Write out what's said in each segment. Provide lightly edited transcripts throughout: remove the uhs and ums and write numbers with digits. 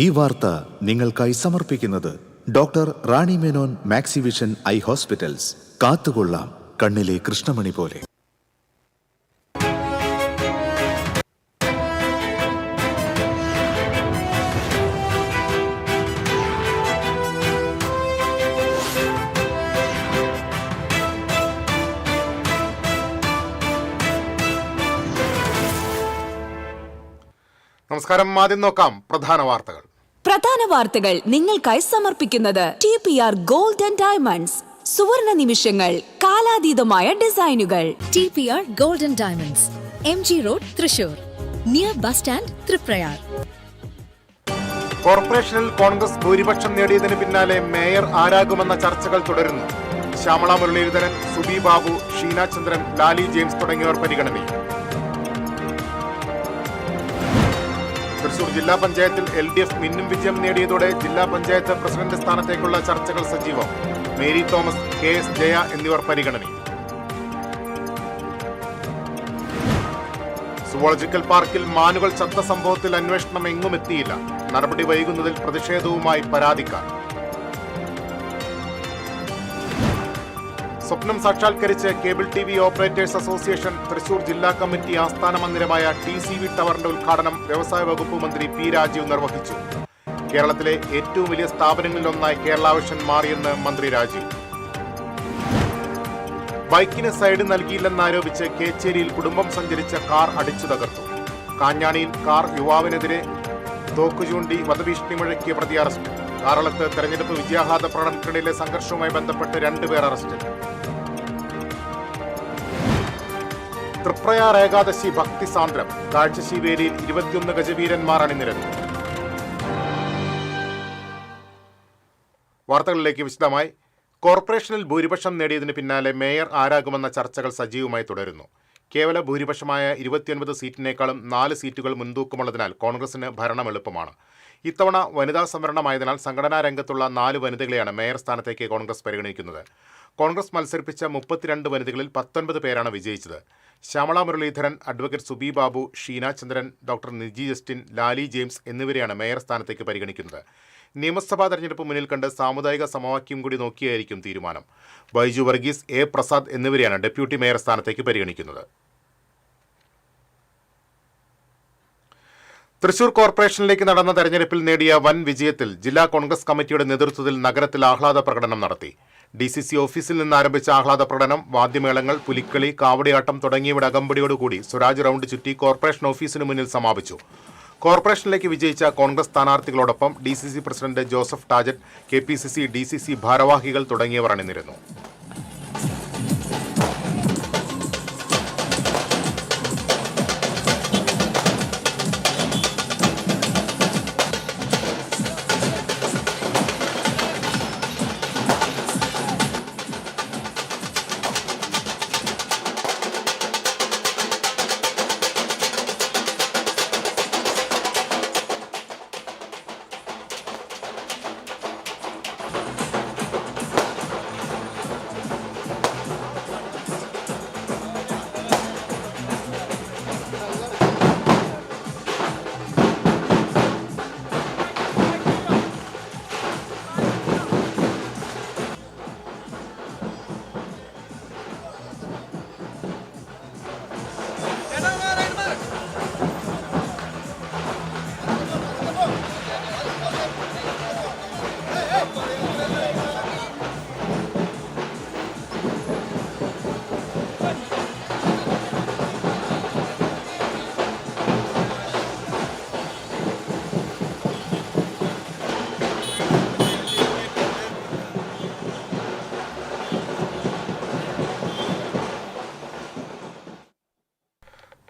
ഈ വാർത്ത നിങ്ങൾക്കായി സമർപ്പിക്കുന്നത് doctor Rani Menon Maxivision I hospitals. കാത്തുകൊള്ളാം കണ്ണിലെ കൃഷ്ണമണി പോലെ. നമസ്കാരം. ആദ്യം നോക്കാം പ്രധാന വാർത്തകൾ നിങ്ങൾക്കായി സമർപ്പിക്കുന്നത് TPR ഗോൾഡ് ആൻഡ് ഡയമണ്ട്സ്. സുവർണ നിമിഷങ്ങൾ, കാലാതീതമായ ഡിസൈനുകൾ. TPR gold and diamonds, MG road, Thrissur, near bus stand, Triprayar. കോർപ്പറേഷനിൽ കോൺഗ്രസ് ഭൂരിപക്ഷം നേടിയതിന് പിന്നാലെ മേയർ ആരാകുമെന്ന ചർച്ചകൾ തുടരുന്നു. ശ്യാമള മുരളീധരൻ, സുബി ബാബു, ഷീന ചന്ദ്രൻ, ലാലി ജെയിംസ് തുടങ്ങിയവർ പരിഗണനയിൽ. തൃശൂർ ജില്ലാ പഞ്ചായത്തിൽ LDF മിന്നും വിജയം നേടിയതോടെ ജില്ലാ പഞ്ചായത്ത് പ്രസിഡന്റ് സ്ഥാനത്തേക്കുള്ള ചർച്ചകൾ സജീവം. മേരി തോമസ്, KS ജയ എന്നിവർ പരിഗണനയിൽ. സുവോളജിക്കൽ പാർക്കിൽ മാനുകൾ ചത്ത സംഭവത്തിൽ അന്വേഷണം എങ്ങും എത്തിയില്ല. നടപടി വൈകുന്നതിൽ പ്രതിഷേധവുമായി പരാതിക്കാർ. സ്വപ്നം സാക്ഷാത്കരിച്ച് cable TV operators association Thrissur ജില്ലാ കമ്മിറ്റി ആസ്ഥാന മന്ദിരമായ TCV ടവറിന്റെ ഉദ്ഘാടനം വ്യവസായ വകുപ്പ് മന്ത്രി P രാജീവ് നിർവഹിച്ചു. കേരളത്തിലെ ഏറ്റവും വലിയ സ്ഥാപനങ്ങളിലൊന്നായി കേരള വിഷൻ മാറിയെന്ന് മന്ത്രി രാജീവ്. ബൈക്കിന് സൈഡ് നൽകിയില്ലെന്നാരോപിച്ച് കേച്ചേരിയിൽ കുടുംബം സഞ്ചരിച്ച കാർ അടിച്ചു തകർത്തു. കാഞ്ഞാണിയിൽ കാർ യുവാവിനെതിരെ തോക്കുചൂണ്ടി വധഭീഷണി മുഴക്കിയ പ്രതി അറസ്റ്റ്. കാറളത്ത് തെരഞ്ഞെടുപ്പ് വിജയാഹ്ലാദ പ്രകടനത്തിനിടയിലെ സംഘർഷവുമായി ബന്ധപ്പെട്ട് 2 പേർ അറസ്റ്റിൽ. തൃപ്രയാർ ഏകാദശി ഭക്തി സാന്ദ്രം. കാഴ്ചശീവേലിയിൽ 21 ഗജവീരന്മാർ അണിനിരന്നു. വാർത്തകളിലേക്ക് വിശദമായി. കോർപ്പറേഷനിൽ ഭൂരിപക്ഷം നേടിയതിന് പിന്നാലെ മേയർ ആരാകുമെന്ന ചർച്ചകൾ സജീവമായി തുടരുന്നു. കേവല ഭൂരിപക്ഷമായ 29 സീറ്റിനേക്കാളും 4 സീറ്റുകൾ മുൻതൂക്കമുള്ളതിനാൽ കോൺഗ്രസിന് ഭരണം എളുപ്പമാണ്. ഇത്തവണ വനിതാ സംവരണമായതിനാൽ സംഘടനാ രംഗത്തുള്ള 4 വനിതകളെയാണ് മേയർ സ്ഥാനത്തേക്ക് കോൺഗ്രസ് പരിഗണിക്കുന്നത്. കോൺഗ്രസ് മത്സരിപ്പിച്ച 32 വനിതകളിൽ 19 പേരാണ് വിജയിച്ചത്. Shyamala Muraleedharan, advocate Subi Babu, Sheena Chandran, doctor Niji Justin, Lali James എന്നിവരെയാണ് മേയർ സ്ഥാനത്തേക്ക് പരിഗണിക്കുന്നത്. നിയമസഭാ തെരഞ്ഞെടുപ്പ് മുന്നിൽ കണ്ട് സാമുദായിക സമവാക്യം കൂടി നോക്കിയായിരിക്കും തീരുമാനം. ബൈജു വർഗീസ്, A പ്രസാദ് എന്നിവരെയാണ് ഡെപ്യൂട്ടി മേയർ സ്ഥാനത്തേക്ക് പരിഗണിക്കുന്നത്. തൃശൂർ കോർപ്പറേഷനിലേക്ക് നടന്ന തെരഞ്ഞെടുപ്പിൽ നേടിയ വൻ വിജയത്തിൽ ജില്ലാ കോൺഗ്രസ് കമ്മിറ്റിയുടെ നേതൃത്വത്തിൽ നഗരത്തിൽ ആഹ്ലാദ പ്രകടനം നടത്തി. DCC ഓഫീസിൽ നിന്ന് ആരംഭിച്ച ആഹ്ലാദ പ്രകടനം വാദ്യമേളങ്ങൾ, പുലിക്കളി, കാവടിയാട്ടം തുടങ്ങിയവയുടെ അകമ്പടിയോടുകൂടി സ്വരാജ് റൗണ്ട് ചുറ്റി കോർപ്പറേഷൻ ഓഫീസിന് മുന്നിൽ സമാപിച്ചു. കോർപ്പറേഷനിലേക്ക് വിജയിച്ച Congress സ്ഥാനാർത്ഥികളോടൊപ്പം DCC president Joseph ടാജറ്റ്, KPCC, DCC ഭാരവാഹികൾ തുടങ്ങിയവർ അണിനിരന്നു.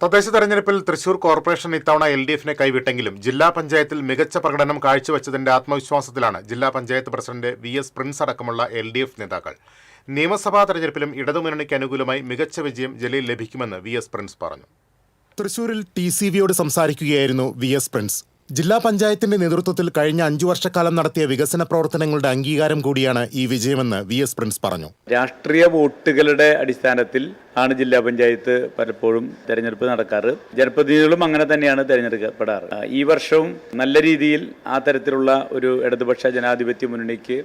തദ്ദേശ തെരഞ്ഞെടുപ്പിൽ തൃശൂർ കോർപ്പറേഷൻ ഇത്തവണ LDFനെ കൈവിട്ടെങ്കിലും ജില്ലാ പഞ്ചായത്തിൽ മികച്ച പ്രകടനം കാഴ്ചവെച്ചതിന്റെ ആത്മവിശ്വാസത്തിലാണ് ജില്ലാ പഞ്ചായത്ത് പ്രസിഡന്റ് VS പ്രിൻസ് അടക്കമുള്ള LDF നേതാക്കൾ. നിയമസഭാ തെരഞ്ഞെടുപ്പിലും ഇടതുമുന്നണിക്ക് അനുകൂലമായി മികച്ച വിജയം ജില്ലയിൽ ലഭിക്കുമെന്ന് VS പ്രിൻസ് പറഞ്ഞു. തൃശൂരിൽ TCVയോട് സംസാരിക്കുകയായിരുന്നു VS പ്രിൻസ്. ജില്ലാ പഞ്ചായത്തിന്റെ നേതൃത്വത്തിൽ കഴിഞ്ഞ 5 വർഷക്കാലം നടത്തിയ വികസന പ്രവർത്തനങ്ങളുടെ അംഗീകാരം കൂടിയാണ് ഈ വിജയമെന്ന് VS പ്രിൻസ് പറഞ്ഞു. രാഷ്ട്രീയ വോട്ടുകളുടെ അടിസ്ഥാനത്തിൽ ആണ് ജില്ലാ പഞ്ചായത്ത് പലപ്പോഴും തെരഞ്ഞെടുപ്പ് നടക്കാറ്. ജനപ്രതിനിധികളും അങ്ങനെ തന്നെയാണ് തെരഞ്ഞെടുക്കപ്പെടാറ്. ഈ വർഷവും നല്ല രീതിയിൽ ആ തരത്തിലുള്ള ഒരു ഇടതുപക്ഷ ജനാധിപത്യ മുന്നണിക്ക്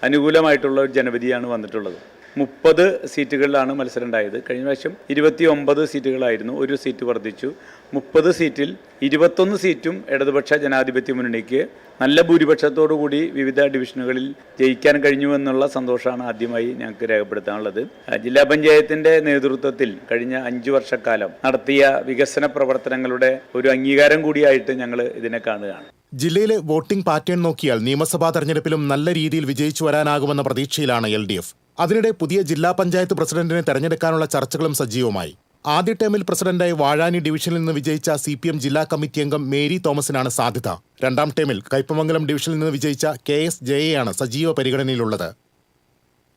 അനുകൂലമായിട്ടുള്ള ഒരു ജനവിധിയാണ് വന്നിട്ടുള്ളത്. 30 സീറ്റുകളിലാണ് മത്സരം ഉണ്ടായത്. കഴിഞ്ഞ പ്രാവശ്യം 29 സീറ്റുകളായിരുന്നു, ഒരു സീറ്റ് വർദ്ധിച്ചു. 30 സീറ്റിൽ 21 സീറ്റും ഇടതുപക്ഷ ജനാധിപത്യ മുന്നണിക്ക് നല്ല ഭൂരിപക്ഷത്തോടു കൂടി വിവിധ ഡിവിഷനുകളിൽ ജയിക്കാൻ കഴിഞ്ഞു എന്നുള്ള സന്തോഷമാണ് ആദ്യമായി ഞങ്ങൾക്ക് രേഖപ്പെടുത്താനുള്ളത്. ജില്ലാ പഞ്ചായത്തിന്റെ നേതൃത്വത്തിൽ കഴിഞ്ഞ 5 വർഷക്കാലം നടത്തിയ വികസന പ്രവർത്തനങ്ങളുടെ ഒരു അംഗീകാരം കൂടിയായിട്ട് ഞങ്ങൾ ഇതിനെ കാണുകയാണ്. ജില്ലയിലെ വോട്ടിംഗ് പാറ്റേൺ നോക്കിയാൽ നിയമസഭാ തെരഞ്ഞെടുപ്പിലും നല്ല രീതിയിൽ വിജയിച്ചു വരാനാകുമെന്ന പ്രതീക്ഷയിലാണ് LDF. അതിനിടെ പുതിയ ജില്ലാ പഞ്ചായത്ത് പ്രസിഡന്റിനെ തെരഞ്ഞെടുക്കാനുള്ള ചർച്ചകളും സജീവമായി. ആദ്യ ടേമിൽ പ്രസിഡന്റായി വാഴാനി ഡിവിഷനിൽ നിന്ന് വിജയിച്ച CPM ജില്ലാ കമ്മിറ്റി അംഗം മേരി തോമസിനാണ് സാധ്യത. 2ാം ടേമിൽ കയ്പമംഗലം ഡിവിഷനിൽ നിന്ന് വിജയിച്ച KS ജയയാണ് സജീവ പരിഗണനയിലുള്ളത്.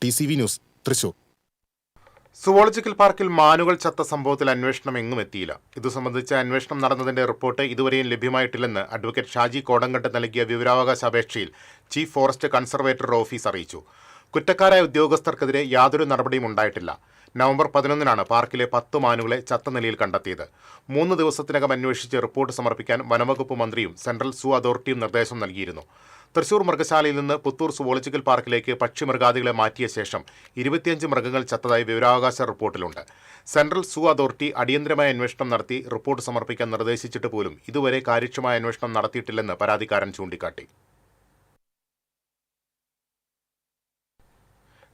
TCV news, Thrissur. സുവോളജിക്കൽ പാർക്കിൽ മാനുകൾ ചത്ത സംഭവത്തിൽ അന്വേഷണം എങ്ങും എത്തിയില്ല. ഇതു സംബന്ധിച്ച അന്വേഷണം നടന്നതിന്റെ റിപ്പോർട്ട് ഇതുവരെയും ലഭ്യമായിട്ടില്ലെന്ന് അഡ്വക്കേറ്റ് ഷാജി കോടങ്കട്ട് നൽകിയ വിവരാവകാശ അപേക്ഷയിൽ ചീഫ് ഫോറസ്റ്റ് കൺസർവേറ്ററുടെ ഓഫീസ് അറിയിച്ചു. കുറ്റക്കാരായ ഉദ്യോഗസ്ഥർക്കെതിരെ യാതൊരു നടപടിയും ഉണ്ടായിട്ടില്ല. നവംബർ 11-നാണ് പാർക്കിലെ 10 മാനുകളെ ചത്ത നിലയിൽ കണ്ടെത്തിയത്. 3 ദിവസത്തിനകം അന്വേഷിച്ച് റിപ്പോർട്ട് സമർപ്പിക്കാൻ വനംവകുപ്പ് മന്ത്രിയും സെൻട്രൽ സൂ അതോറിറ്റിയും നിർദ്ദേശം നൽകിയിരുന്നു. തൃശൂർ മൃഗശാലയിൽ നിന്ന് പുത്തൂർ സുവോളജിക്കൽ പാർക്കിലേക്ക് പക്ഷിമൃഗാദികളെ മാറ്റിയ ശേഷം 25 മൃഗങ്ങൾ ചത്തതായി വിവരാവകാശ റിപ്പോർട്ടിലുണ്ട്. സെൻട്രൽ സൂ അതോറിറ്റി അടിയന്തരമായ അന്വേഷണം നടത്തി റിപ്പോർട്ട് സമർപ്പിക്കാൻ നിർദ്ദേശിച്ചിട്ട് പോലും ഇതുവരെ കാര്യക്ഷമമായ അന്വേഷണം നടത്തിയിട്ടില്ലെന്ന് പരാതിക്കാരൻ ചൂണ്ടിക്കാട്ടി.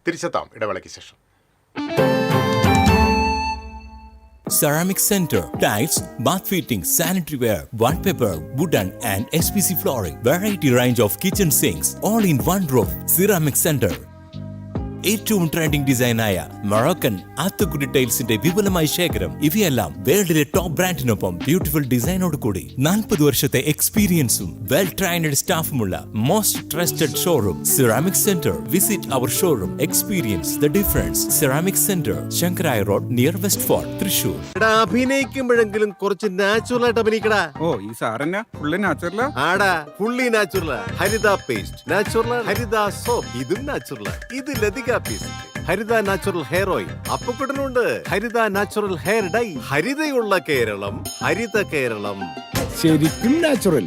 തിരിച്ചെത്താം ഇടവേളയ്ക്ക് ശേഷം. Ceramic Center, tiles, bath fittings, sanitary ware, wallpaper, wooden and SPC flooring, variety range of kitchen sinks, all in one roof. Ceramic Center. ഏറ്റവും ട്രെൻഡിംഗ് ഡിസൈനായ മൊറോക്കൻ ആത്തുകുടി ടൈൽസിന്റെ വിപുലമായ ശേഖരം. ഇവയെല്ലാം വേൾഡിലെ ടോപ്പ് ബ്രാൻഡിനൊപ്പം ബ്യൂട്ടിഫുൾ ഡിസൈനോട് കൂടി 40 വർഷത്തെ എക്സ്പീരിയൻസും വെൽ ട്രെയിൻഡ് സ്റ്റാഫുമുള്ള most trusted showroom ceramic centre. Visit our showroom, experience the difference. Ceramic centre, Shankaraya road, near west fort, Thrissur. അഭിനയിക്കുമ്പോഴെങ്കിലും കുറച്ച് നാച്ചുറൽ ആയിട്ട് അഭിനയിക്കടാ. ഈ സാറന്നെ ഫുള്ളി നാച്ചുറലാ? ആടാ, ഫുള്ളി നാച്ചുറലാ. Haritha paste natural, Haritha soap ഇതും നാച്ചുറൽ. ഇത് Lathika paste, Haritha natural hair oil. അപ്പക്കുട്ടനുണ്ട് ഹരിത നാച്ചുറൽ ഹെയർ ഡൈ. ഹരിതയുള്ള കേരളം, ഹരിത കേരളം, ശരിക്കും നാച്ചുറൽ.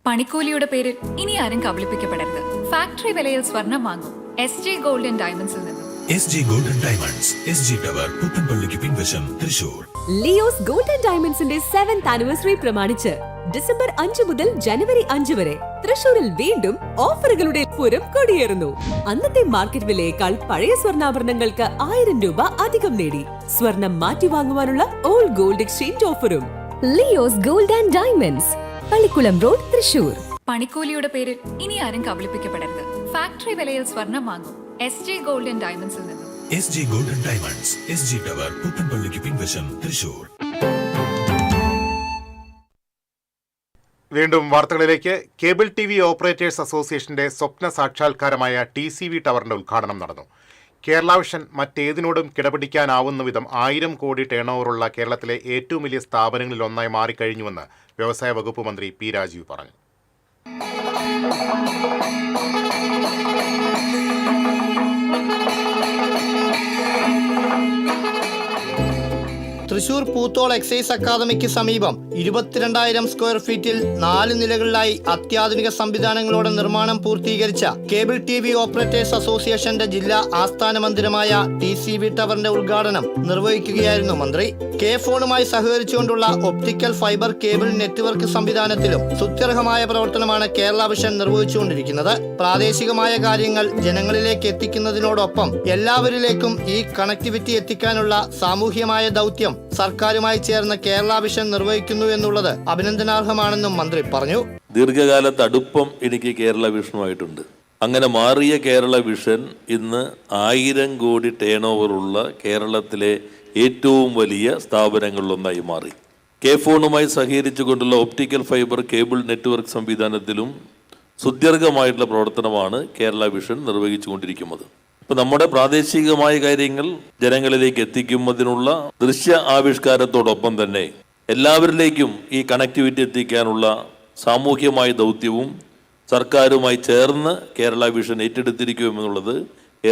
പണിക്കൂലിയുടെ പേരിൽ ഇനി ആരും കബളിപ്പിക്കപ്പെടരുത്. ഫാക്ടറി വിലയിൽ സ്വർണം വാങ്ങും SJ ഗോൾഡൻ ഡയമണ്ട്സിൽ നിന്നും. SJ golden diamonds, SG tower, പുത്തൻപള്ളിക്ക് പിൻവശം, തൃശൂർ. ലിയോസ് ഗോൾഡൻ ഡയമണ്ട്സിന്റെ 7th ആനിവേഴ്സറി പ്രമാണിച്ച് ഡിസംബർ 5 മുതൽ ജനുവരി 5 വരെ തൃശൂരിൽ വീണ്ടും ഓഫറുകളുടെ പൂരം കൊടിയേറുന്നു. അന്നത്തെ മാർക്കറ്റ് വിലയേക്കാൾ പഴയ സ്വർണ്ണാഭരണങ്ങൾക്ക് 1000 രൂപ അധികം നേടി സ്വർണം മാറ്റി വാങ്ങുവാനുള്ള ഓൾഡ് ഗോൾഡ് എക്സ്ചേഞ്ച് ഓഫറും. Leo's gold and diamonds, Pallikkulam road, Thrissur. പണിക്കൂലിയുടെ പേരിൽ ഇനി ആരും കബളിപ്പിക്കപ്പെടരുത്. ഫാക്ടറി വിലയിൽ സ്വർണം വാങ്ങും SJ ഗോൾഡൻ ഡയമണ്ട്സിൽ നിന്നും. SG golden diamonds, SG tower, പുത്തൻപള്ളിക്ക് പിൻവശം, തൃശൂർ. വീണ്ടും വാർത്തകളിലേക്ക്. കേബിൾ TV ഓപ്പറേറ്റേഴ്സ് അസോസിയേഷന്റെ സ്വപ്ന സാക്ഷാത്കാരമായ TCV ടവറിന്റെ ഉദ്ഘാടനം നടന്നു. കേരള വിഷൻ മറ്റേതിനോടും കിടപിടിക്കാനാവുന്ന വിധം 1000 കോടി ടേൺ ഓവറുള്ള കേരളത്തിലെ ഏറ്റവും വലിയ സ്ഥാപനങ്ങളിൽ ഒന്നായി മാറിക്കഴിഞ്ഞുവെന്ന് വ്യവസായ വകുപ്പ് മന്ത്രി P. രാജീവ് പറഞ്ഞു. തൃശൂർ പൂത്തോൾ എക്സൈസ് അക്കാദമിക്ക് സമീപം 22,000 സ്ക്വയർ ഫീറ്റിൽ 4 നിലകളിലായി അത്യാധുനിക സംവിധാനങ്ങളോടെ നിർമ്മാണം പൂർത്തീകരിച്ച കേബിൾ TV ഓപ്പറേറ്റേഴ്സ് അസോസിയേഷന്റെ ജില്ലാ ആസ്ഥാന മന്ദിരമായ TCV ടവറിന്റെ ഉദ്ഘാടനം നിർവഹിക്കുകയായിരുന്നു മന്ത്രി. കെ ഫോണുമായി സഹകരിച്ചുകൊണ്ടുള്ള ഒപ്റ്റിക്കൽ ഫൈബർ കേബിൾ നെറ്റ്വർക്ക് സംവിധാനത്തിലും സുത്യർഹമായ പ്രവർത്തനമാണ് കേരള വിഷൻ നിർവഹിച്ചുകൊണ്ടിരിക്കുന്നത്. പ്രാദേശികമായ കാര്യങ്ങൾ ജനങ്ങളിലേക്ക് എത്തിക്കുന്നതിനോടൊപ്പം എല്ലാവരിലേക്കും ഈ കണക്ടിവിറ്റി എത്തിക്കാനുള്ള സാമൂഹ്യമായ ദൗത്യം സർക്കാരുമായി ചേർന്ന് കേരള വിഷൻ നിർവഹിക്കുന്നു എന്നുള്ളത് അഭിനന്ദനാർഹമാണെന്നും മന്ത്രി പറഞ്ഞു. ദീർഘകാലത്ത് അടുപ്പം എനിക്ക് കേരള വിഷനുമായിട്ടുണ്ട്. അങ്ങനെ മാറിയ കേരള വിഷൻ ഇന്ന് 1000 കോടി ടേൺ ഓവറുള്ള കേരളത്തിലെ ഏറ്റവും വലിയ സ്ഥാപനങ്ങളിലൊന്നായി മാറി. കെ ഫോണുമായി സഹകരിച്ചുകൊണ്ടുള്ള ഒപ്റ്റിക്കൽ ഫൈബർ കേബിൾ നെറ്റ്വർക്ക് സംവിധാനത്തിലും സുദീർഘമായിട്ടുള്ള പ്രവർത്തനമാണ് കേരള വിഷൻ നിർവഹിച്ചുകൊണ്ടിരിക്കുന്നത്. ഇപ്പം നമ്മുടെ പ്രാദേശികമായ കാര്യങ്ങൾ ജനങ്ങളിലേക്ക് എത്തിക്കുന്നതിനുള്ള ദൃശ്യ ആവിഷ്കാരത്തോടൊപ്പം തന്നെ എല്ലാവരിലേക്കും ഈ കണക്ടിവിറ്റി എത്തിക്കാനുള്ള സാമൂഹ്യമായ ദൗത്യവും സർക്കാരുമായി ചേർന്ന് കേരള വിഷൻ ഏറ്റെടുത്തിരിക്കുമെന്നുള്ളത്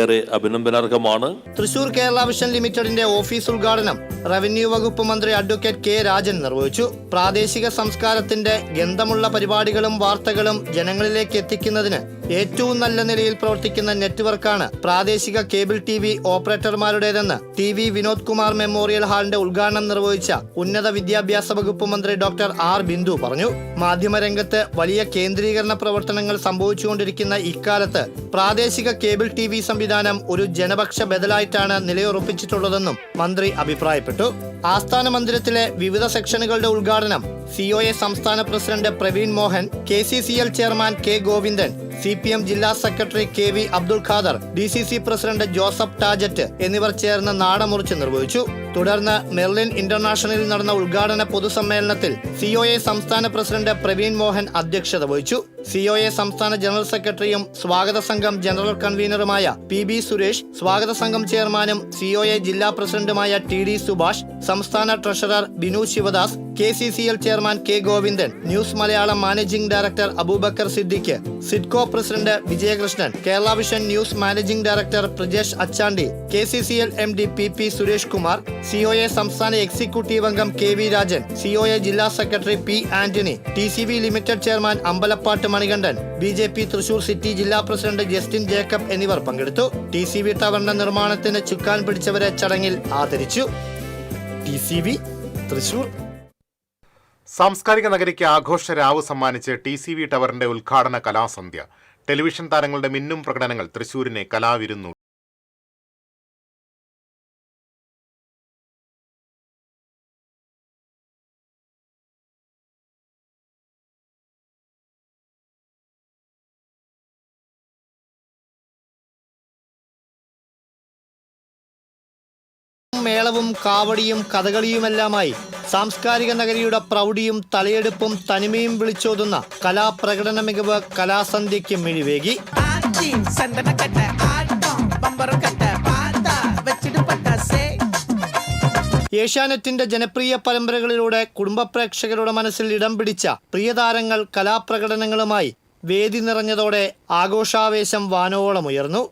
ഏറെ അഭിനന്ദനാർഹമാണ്. തൃശൂർ കേരള വിഷൻ ലിമിറ്റഡിന്റെ ഓഫീസ് ഉദ്ഘാടനം റവന്യൂ വകുപ്പ് മന്ത്രി അഡ്വക്കേറ്റ് കെ രാജൻ നിർവഹിച്ചു. പ്രാദേശിക സംസ്കാരത്തിന്റെ ഗന്ധമുള്ള പരിപാടികളും വാർത്തകളും ജനങ്ങളിലേക്ക് എത്തിക്കുന്നതിന് ഏറ്റവും നല്ല നിലയിൽ പ്രവർത്തിക്കുന്ന നെറ്റ്വർക്കാണ് പ്രാദേശിക കേബിൾ TV ഓപ്പറേറ്റർമാരുടേതെന്ന് TV വിനോദ് കുമാർ മെമ്മോറിയൽ ഹാളിന്റെ ഉദ്ഘാടനം നിർവഹിച്ച ഉന്നത വിദ്യാഭ്യാസ വകുപ്പ് മന്ത്രി ഡോക്ടർ ആർ ബിന്ദു പറഞ്ഞു. മാധ്യമരംഗത്ത് വലിയ കേന്ദ്രീകരണ പ്രവർത്തനങ്ങൾ സംഭവിച്ചുകൊണ്ടിരിക്കുന്ന ഇക്കാലത്ത് പ്രാദേശിക കേബിൾ TV സംവിധാനം ഒരു ജനപക്ഷ ബദലായിട്ടാണ് നിലയുറപ്പിച്ചിട്ടുള്ളതെന്നും മന്ത്രി അഭിപ്രായപ്പെട്ടു. ആസ്ഥാന മന്ദിരത്തിലെ വിവിധ സെക്ഷനുകളുടെ ഉദ്ഘാടനം COA സംസ്ഥാന president Praveen Mohan, KCCL chairman K Govindan, CPM ജില്ലാ secretary KV Abdul Khader, DCC president Joseph Tajet എന്നിവർ ചേർന്ന് നാടമുറിച്ച് നിർവഹിച്ചു. തുടർന്ന് മെർലിൻ ഇന്റർനാഷണലിൽ നടന്ന ഉദ്ഘാടന പൊതുസമ്മേളനത്തിൽ COA സംസ്ഥാന പ്രസിഡന്റ് പ്രവീൺ മോഹൻ അധ്യക്ഷത വഹിച്ചു. COA സംസ്ഥാന ജനറൽ സെക്രട്ടറിയും സ്വാഗത സംഘം ജനറൽ കൺവീനറുമായ PB സുരേഷ്, സ്വാഗത സംഘം ചെയർമാനും COA ജില്ലാ പ്രസിഡന്റുമായ TD സുഭാഷ്, സംസ്ഥാന treasurer Binu Sivadas, KCCL chairman K Govindan, news Malayalam managing director Abubakar Siddique, Sidco president Vijayakrishnan, Kerala vision news managing director Prajesh Achandi, KCCL MD PP Suresh Kumar, COA സംസ്ഥാന എക്സിക്യൂട്ടീവ് അംഗം KV രാജൻ, COA ജില്ലാ secretary P Antony, TCV limited chairman Ambalappattu Manikandan, BJP Thrissur city ജില്ലാ പ്രസിഡന്റ് ജസ്റ്റിൻ ജേക്കബ് എന്നിവർ പങ്കെടുത്തു. TCV ടവറിന്റെ നിർമ്മാണത്തിന് ചുക്കാൻ പിടിച്ചവരെ ചടങ്ങിൽ ആദരിച്ചു. TCV തൃശൂർ. സാംസ്കാരിക നഗരിക്ക് ആഘോഷ രാവ് സമ്മാനിച്ച് TCV ടവറിന്റെ ഉദ്ഘാടന കലാസന്ധ്യ. ടെലിവിഷൻ താരങ്ങളുടെ മിന്നും പ്രകടനങ്ങൾ തൃശൂരിനെ കലാവിരുന്നു. മേളവും കാവടിയും കഥകളിയുമെല്ലാമായി സാംസ്കാരിക നഗരിയുടെ പ്രൗഢിയും തലയെടുപ്പും തനിമയും വിളിച്ചോതുന്ന കലാപ്രകടന മികവ് കലാസന്ധ്യയ്ക്ക് മിഴിവേകി. ഏഷ്യാനെറ്റിന്റെ ജനപ്രിയ പരമ്പരകളിലൂടെ കുടുംബ പ്രേക്ഷകരുടെ മനസ്സിൽ ഇടം പിടിച്ച പ്രിയതാരങ്ങൾ കലാപ്രകടനങ്ങളുമായി വേദി നിറഞ്ഞതോടെ ആഘോഷാവേശം വാനോളമുയർന്നു.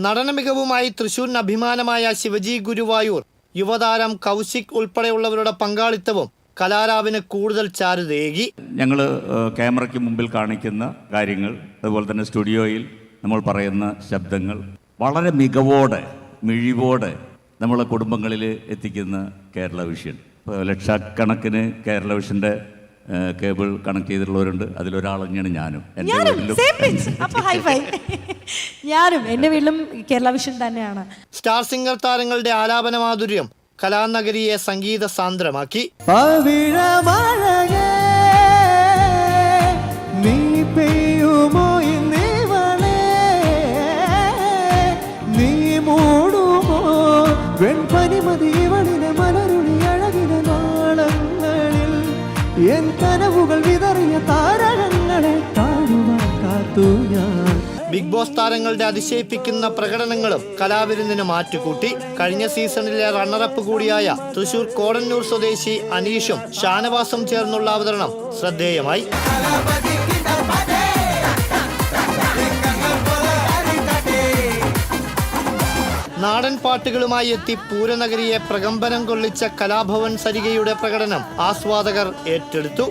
നടന മികവുമായി തൃശൂരിന് അഭിമാനമായ ശിവജി ഗുരുവായൂർ, യുവതാരം കൗശിക് ഉൾപ്പെടെയുള്ളവരുടെ പങ്കാളിത്തവും കലാരാവിന് കൂടുതൽ ചാരുതയേകി. ഞങ്ങൾ ക്യാമറയ്ക്ക് മുമ്പിൽ കാണിക്കുന്ന കാര്യങ്ങൾ, അതുപോലെ തന്നെ സ്റ്റുഡിയോയിൽ നമ്മൾ പറയുന്ന ശബ്ദങ്ങൾ വളരെ മികവോടെ മിഴിവോടെ നമ്മളെ കുടുംബങ്ങളിൽ എത്തിക്കുന്ന കേരള വിഷൻ. ലക്ഷക്കണക്കിന് കേരള വിഷൻ്റെ കേബിൾ കണക്ട് ചെയ്തിട്ടുള്ളവരുണ്ട്. അതിലൊരാൾ തന്നെയാണ് ഞാനും. എൻ്റെ വീട്ടിലും കേരള വിഷൻ തന്നെയാണ്. സ്റ്റാർ സിംഗർ താരങ്ങളുടെ ആലാപന മാധുര്യം കലാനഗരിയെ സംഗീത സാന്ദ്രമാക്കി. ബിഗ് ബോസ് താരങ്ങളുടെ അതിശയിപ്പിക്കുന്ന പ്രകടനങ്ങളും കലാവിരുന്നിന് മാറ്റുകൂട്ടി. കഴിഞ്ഞ സീസണിലെ റണ്ണറപ്പ് കൂടിയായ തൃശൂർ കോടന്നൂർ സ്വദേശി അനീഷും ഷാനവാസും ചേർന്നുള്ള അവതരണം ശ്രദ്ധേയമായി. നാടൻ പാട്ടുകളുമായി എത്തി പൂരനഗരിയെ പ്രകമ്പനം കൊള്ളിച്ച കലാഭവൻ സരികയുടെ പ്രകടനം ആസ്വാദകർ ഏറ്റെടുത്തു.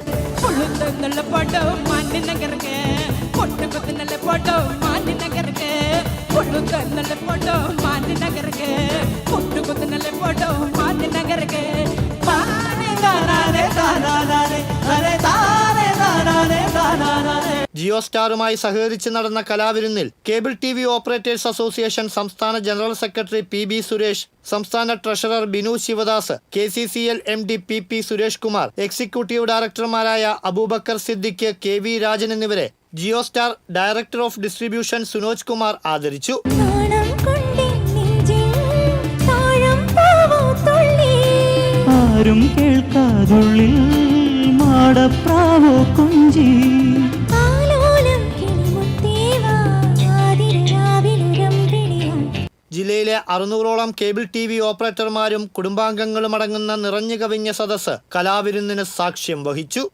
ജിയോ സ്റ്റാറുമായി സഹകരിച്ച് നടന്ന കലാവിരുന്നിൽ കേബിൾ TV ഓപ്പറേറ്റേഴ്സ് അസോസിയേഷൻ സംസ്ഥാന ജനറൽ സെക്രട്ടറി PB സുരേഷ്, സംസ്ഥാന treasurer Binu Sivadas, KCCL MD PP Suresh Kumar, executive ഡയറക്ടർമാരായ അബൂബക്കർ സിദ്ദിഖ്, KV രാജൻ എന്നിവരെ Jio star director of distribution Sunoj Kumar ആദരിച്ചു. ആരും കേൾക്കാതുള്ളിൽ മാടപ്രാവോ കുഞ്ചി ആലോല 600ഓളം കേബിൾ TV ഓപ്പറേറ്റർമാരും കുടുംബാംഗങ്ങളും അടങ്ങുന്ന നിറഞ്ഞു കവിഞ്ഞ സദസ്സ് കലാവിരുന്നിന് സാക്ഷ്യം വഹിച്ചു.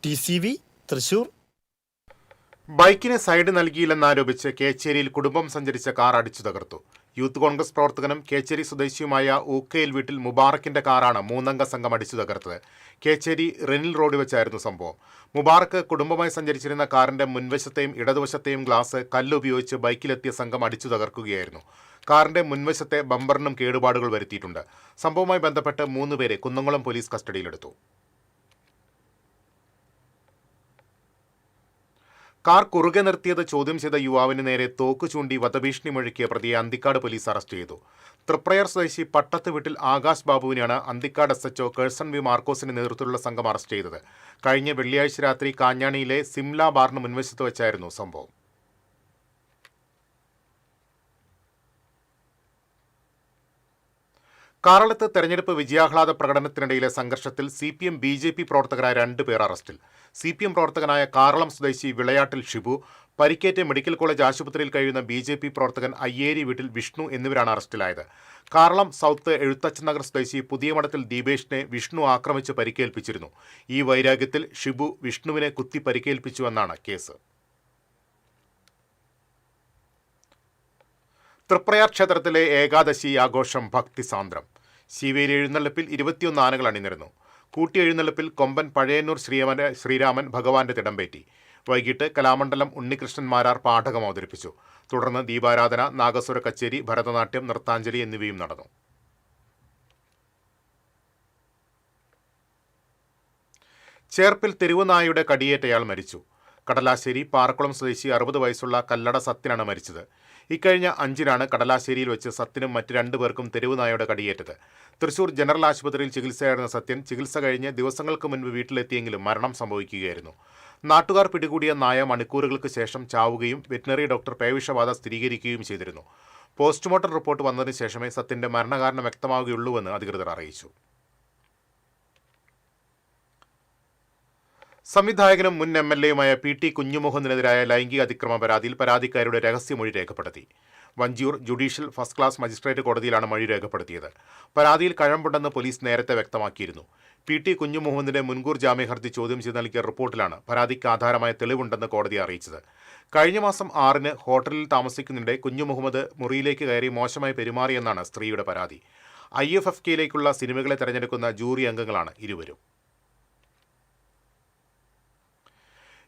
TCV തൃശൂർ. ബൈക്കിന് സൈഡ് നൽകിയില്ലെന്നാരോപിച്ച് കേച്ചേരിയിൽ കുടുംബം സഞ്ചരിച്ച കാർ അടിച്ചു തകർത്തു. യൂത്ത് കോൺഗ്രസ് പ്രവർത്തകനും കേച്ചേരി സ്വദേശിയുമായ ഊക്കയിൽ വീട്ടിൽ മുബാറക്കിന്റെ കാറാണ് 3-അംഗ സംഘം അടിച്ചു തകർത്തത്. കേച്ചേരി റെനിൽ റോഡ് വെച്ചായിരുന്നു സംഭവം. മുബാറക്ക് കുടുംബമായി സഞ്ചരിച്ചിരുന്ന കാറിന്റെ മുൻവശത്തെയും ഇടതുവശത്തെയും ഗ്ലാസ് കല്ലുപയോഗിച്ച് ബൈക്കിലെത്തിയ സംഘം അടിച്ചു തകർക്കുകയായിരുന്നു. കാറിന്റെ മുൻവശത്തെ ബമ്പറിനും കേടുപാടുകൾ വരുത്തിയിട്ടുണ്ട്. സംഭവവുമായി ബന്ധപ്പെട്ട് 3 പേരെ കുന്നംകുളം പോലീസ് കസ്റ്റഡിയിലെടുത്തു. കാർ കുറുകെ നിർത്തിയത് ചോദ്യം ചെയ്ത യുവാവിന് നേരെ തോക്ക് ചൂണ്ടി വധഭീഷണി മുഴക്കിയ പ്രതിയെ അന്തിക്കാട് പോലീസ് അറസ്റ്റ് ചെയ്തു. തൃപ്രയർ സ്വദേശി പട്ടത്ത് വീട്ടിൽ ആകാശ് ബാബുവിനെയാണ് അന്തിക്കാട് SHO കേഴ്സൺ വി മാർക്കോസിന്റെ നേതൃത്വത്തിലുള്ള സംഘം അറസ്റ്റ് ചെയ്തത്. കഴിഞ്ഞ വെള്ളിയാഴ്ച രാത്രി കാഞ്ഞാണിയിലെ സിംല ബാറിന് മുൻവശത്ത് വെച്ചായിരുന്നു സംഭവം. കാറളത്ത് തെരഞ്ഞെടുപ്പ് വിജയാഹ്ലാദ പ്രകടനത്തിനിടയിലെ സംഘർഷത്തിൽ CPM BJP പ്രവർത്തകരായ 2 പേർ അറസ്റ്റിൽ. CPM പ്രവർത്തകനായ കാറളം സ്വദേശി വിളയാട്ടിൽ ഷിബു, പരിക്കേറ്റ് മെഡിക്കൽ കോളേജ് ആശുപത്രിയിൽ കഴിയുന്ന BJP പ്രവർത്തകൻ അയ്യേരി വീട്ടിൽ വിഷ്ണു എന്നിവരാണ് അറസ്റ്റിലായത്. കാറളം സൗത്ത് എഴുത്തച്ഛൻ നഗർ സ്വദേശി പുതിയമഠത്തിൽ ദീപേഷിനെ വിഷ്ണു ആക്രമിച്ച് പരിക്കേൽപ്പിച്ചിരുന്നു. ഈ വൈരാഗ്യത്തിൽ ഷിബു വിഷ്ണുവിനെ കുത്തി പരിക്കേൽപ്പിച്ചുവെന്നാണ് കേസ്. തൃപ്രയാർ ക്ഷേത്രത്തിലെ ഏകാദശി ആഘോഷം ഭക്തിസാന്ദ്രം. ശിവേരി എഴുന്നള്ളിപ്പിൽ 21 ആനകൾ അണിനിരന്നു. കൂട്ടിയെഴുന്നള്ളിപ്പിൽ കൊമ്പൻ പഴയന്നൂർ ശ്രീരാമൻ ഭഗവാന്റെ തിടമ്പേറ്റി. വൈകിട്ട് കലാമണ്ഡലം ഉണ്ണികൃഷ്ണൻ മാരാർ പാഠകം അവതരിപ്പിച്ചു. തുടർന്ന് ദീപാരാധന, നാഗസ്വര കച്ചേരി, ഭരതനാട്യം, നൃത്താഞ്ജലി എന്നിവയും നടന്നു. ചേർപ്പിൽ തെരുവുനായയുടെ കടിയേറ്റയാൾ മരിച്ചു. കടലാശ്ശേരി പാറക്കുളം സ്വദേശി 60 വയസ്സുള്ള കല്ലട സത്യനാണ് മരിച്ചത്. ഇക്കഴിഞ്ഞ 5-നാണ് കടലാശ്ശേരിയിൽ വെച്ച് സത്യനും മറ്റ് 2 പേർക്കും തെരുവുനായയുടെ കടിയേറ്റത്. തൃശൂർ ജനറൽ ആശുപത്രിയിൽ ചികിത്സയായിരുന്ന സത്യൻ ചികിത്സ കഴിഞ്ഞ് ദിവസങ്ങൾക്ക് മുൻപ് വീട്ടിലെത്തിയെങ്കിലും മരണം സംഭവിക്കുകയായിരുന്നു. നാട്ടുകാർ പിടികൂടിയ നായ മണിക്കൂറുകൾക്ക് ശേഷം ചാവുകയും വെറ്റിനറി ഡോക്ടർ പേവിഷബാധ സ്ഥിരീകരിക്കുകയും ചെയ്തിരുന്നു. പോസ്റ്റ്മോർട്ടം റിപ്പോർട്ട് വന്നതിന് ശേഷമേ സത്യന്റെ മരണകാരണം വ്യക്തമാവുകയുള്ളൂവെന്ന് അധികൃതർ അറിയിച്ചു. സംവിധായകനും മുൻ MLA-യുമായ PT കുഞ്ഞുമുഹമ്മദിനെതിരായ ലൈംഗിക അതിക്രമ പരാതിയിൽ പരാതിക്കാരുടെ രഹസ്യമൊഴി രേഖപ്പെടുത്തി. Vanchiyoor judicial first class magistrate കോടതിയിലാണ് മൊഴി രേഖപ്പെടുത്തിയത്. പരാതിയിൽ കഴമ്പുണ്ടെന്ന് പോലീസ് നേരത്തെ വ്യക്തമാക്കിയിരുന്നു. PT കുഞ്ഞുമുഹമ്മദിന്റെ മുൻകൂർ ജാമ്യ ഹർജി ചോദ്യം ചെയ്ത് നൽകിയ റിപ്പോർട്ടിലാണ് പരാതിക്ക് ആധാരമായ തെളിവുണ്ടെന്ന് കോടതി അറിയിച്ചത്. കഴിഞ്ഞ മാസം 6-ന് ഹോട്ടലിൽ താമസിക്കുന്നതിനിടെ കുഞ്ഞുമുഹമ്മദ് മുറിയിലേക്ക് കയറി മോശമായി പെരുമാറിയെന്നാണ് സ്ത്രീയുടെ പരാതി. IFFK-യിലേക്കുള്ള സിനിമകളെ തെരഞ്ഞെടുക്കുന്ന ജൂറി അംഗങ്ങളാണ് ഇരുവരും.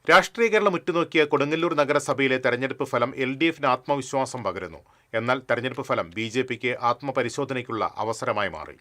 രാഷ്ട്രീയ കേരളം ഉറ്റുനോക്കിയ കൊടുങ്ങല്ലൂർ നഗരസഭയിലെ തെരഞ്ഞെടുപ്പ് ഫലം LDF-ന് ആത്മവിശ്വാസം പകരുന്നു. എന്നാൽ തെരഞ്ഞെടുപ്പ് ഫലം BJP-ക്ക് ആത്മപരിശോധനയ്ക്കുള്ള അവസരമായി മാറി.